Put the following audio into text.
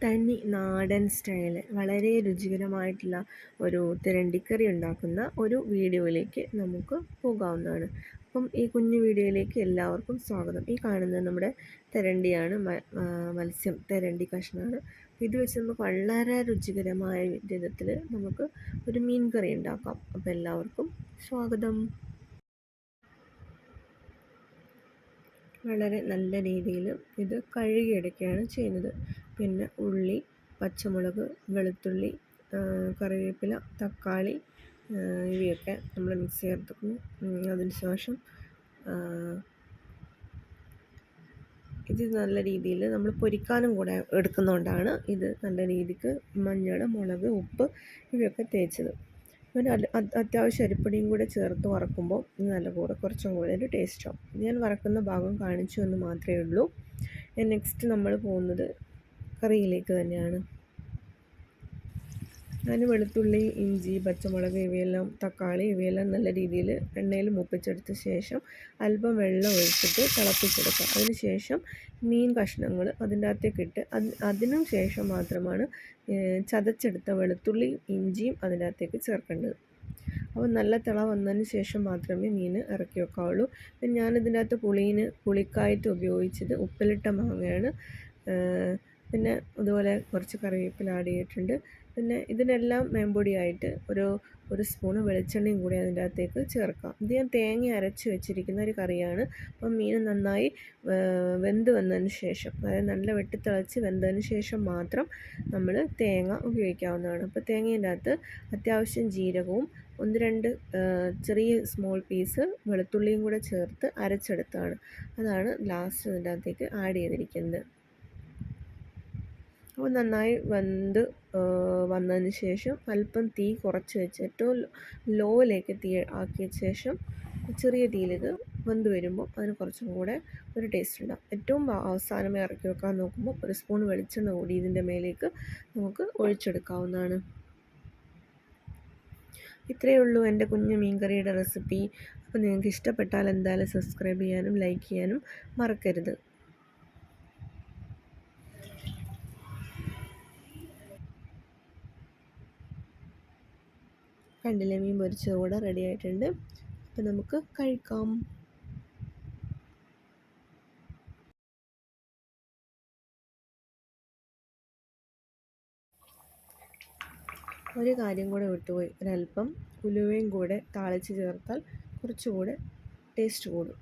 തനി നാടൻ സ്റ്റൈല് വളരെ രുചികരമായിട്ടുള്ള ഒരു തിരണ്ടിക്കറി ഉണ്ടാക്കുന്ന ഒരു വീഡിയോയിലേക്ക് നമുക്ക് പോകാവുന്നതാണ്. അപ്പം ഈ കുഞ്ഞു വീഡിയോയിലേക്ക് എല്ലാവർക്കും സ്വാഗതം. ഈ കാണുന്നത് നമ്മുടെ തിരണ്ടിയാണ്, മത്സ്യം തിരണ്ടി കഷ്ണമാണ്. ഇത് വെച്ച് നമുക്ക് വളരെ രുചികരമായ വിധത്തിൽ നമുക്ക് ഒരു മീൻ കറി ഉണ്ടാക്കാം. അപ്പോൾ എല്ലാവർക്കും സ്വാഗതം. വളരെ നല്ല രീതിയിൽ ഇത് കഴുകിയെടുക്കുകയാണ് ചെയ്യുന്നത്. പിന്നെ ഉള്ളി, പച്ചമുളക്, വെളുത്തുള്ളി, കറിവേപ്പില, തക്കാളി ഇവയൊക്കെ നമ്മൾ മിക്സ് ചേർത്തിക്കുന്നു. അതിന് ശേഷം ഇത് നല്ല രീതിയിൽ നമ്മൾ പൊരിക്കാനും കൂടെ എടുക്കുന്നതുകൊണ്ടാണ് ഇത് നല്ല രീതിക്ക് മഞ്ഞൾ, മുളക്, ഉപ്പ് ഇവയൊക്കെ തേച്ചത്. ഒരു അത്യാവശ്യം അരിപ്പൊടിയും കൂടെ ചേർത്ത് വറക്കുമ്പോൾ നല്ല കൂടെ കുറച്ചും കൂടെ ഒരു ടേസ്റ്റാവും. ഞാൻ വറക്കുന്ന ഭാഗം കാണിച്ചു എന്ന് മാത്രമേ ഉള്ളൂ. നെക്സ്റ്റ് നമ്മൾ പോകുന്നത് കറിയിലേക്ക് തന്നെയാണ്. ഞാൻ വെളുത്തുള്ളി, ഇഞ്ചി, പച്ചമുളക് ഇവയെല്ലാം, തക്കാളി ഇവയെല്ലാം നല്ല രീതിയിൽ എണ്ണയിൽ മൂപ്പിച്ചെടുത്ത ശേഷം അല്പം വെള്ളം ഒഴിച്ചിട്ട് തിളപ്പിച്ചെടുക്കുക. അതിന് ശേഷം മീൻ കഷ്ണങ്ങൾ അതിൻ്റെ അകത്തേക്ക് ഇട്ട് അതിനും ശേഷം മാത്രമാണ് ചതച്ചെടുത്ത വെളുത്തുള്ളിയും ഇഞ്ചിയും അതിൻ്റെ അകത്തേക്ക് ചേർക്കേണ്ടത്. അപ്പോൾ നല്ല തിള വന്നതിന് ശേഷം മാത്രമേ മീൻ ഇറക്കി വെക്കാവുള്ളൂ. പിന്നെ ഞാനിതിൻ്റെ അകത്ത് പുളിക്കായിട്ട് ഉപയോഗിച്ചത് ഉപ്പിലിട്ട മാങ്ങയാണ്. പിന്നെ അതുപോലെ കുറച്ച് കറിവേപ്പില ആഡ് ചെയ്തിട്ടുണ്ട്. പിന്നെ ഇതിനെല്ലാം മേമ്പൊടിയായിട്ട് ഒരു സ്പൂണ് വെളിച്ചെണ്ണയും കൂടി അതിൻ്റെ അകത്തേക്ക് ചേർക്കാം. ഇത് ഞാൻ തേങ്ങ അരച്ച് വെച്ചിരിക്കുന്ന ഒരു കറിയാണ്. അപ്പം മീൻ നന്നായി വെന്ത് വന്നതിന് ശേഷം, അതായത് നല്ല വെട്ടിത്തിളച്ച് വെന്തതിന് ശേഷം മാത്രം നമ്മൾ തേങ്ങ ഉപയോഗിക്കാവുന്നതാണ്. അപ്പോൾ തേങ്ങേൻ്റെ അകത്ത് അത്യാവശ്യം ജീരകവും 1-2 ചെറിയ സ്മോൾ പീസ് വെളുത്തുള്ളിയും കൂടെ ചേർത്ത് അരച്ചെടുത്താണ്. അതാണ് ലാസ്റ്റ് അതിൻ്റെ അകത്തേക്ക് ആഡ് ചെയ്തിരിക്കുന്നത്. അപ്പോൾ നന്നായി വെന്ത് വന്നതിന് ശേഷം അല്പം തീ കുറച്ച് വെച്ച് ഏറ്റവും ലോയിലേക്ക് തീ ആക്കിയ ശേഷം ചെറിയ തീയിലിത് വെന്ത് വരുമ്പോൾ അതിന് കുറച്ചും കൂടെ ഒരു ടേസ്റ്റ് ഉണ്ടാകും. ഏറ്റവും അവസാനമേ ഇറക്കി വെക്കാൻ നോക്കുമ്പോൾ ഒരു സ്പൂൺ വെളിച്ചെണ്ണ കൂടി ഇതിൻ്റെ മേലേക്ക് നമുക്ക് ഒഴിച്ചെടുക്കാവുന്നതാണ്. ഇത്രയേ ഉള്ളൂ എൻ്റെ കുഞ്ഞു മീൻകറിയുടെ റെസിപ്പി. അപ്പോൾ നിങ്ങൾക്ക് ഇഷ്ടപ്പെട്ടാൽ എന്തായാലും സബ്സ്ക്രൈബ് ചെയ്യാനും ലൈക്ക് ചെയ്യാനും മറക്കരുത്. കണ്ടില്ലേ, മീൻ പൊരിച്ചത് കൂടെ റെഡി ആയിട്ടുണ്ട്. അപ്പോൾ നമുക്ക് കഴിക്കാം. ഒരു കാര്യം കൂടെ വിട്ടുപോയി, ഒരല്പം ഉലുവയും കൂടെ താളിച്ച് ചേർത്താൽ കുറച്ചുകൂടെ ടേസ്റ്റ് കൂടും.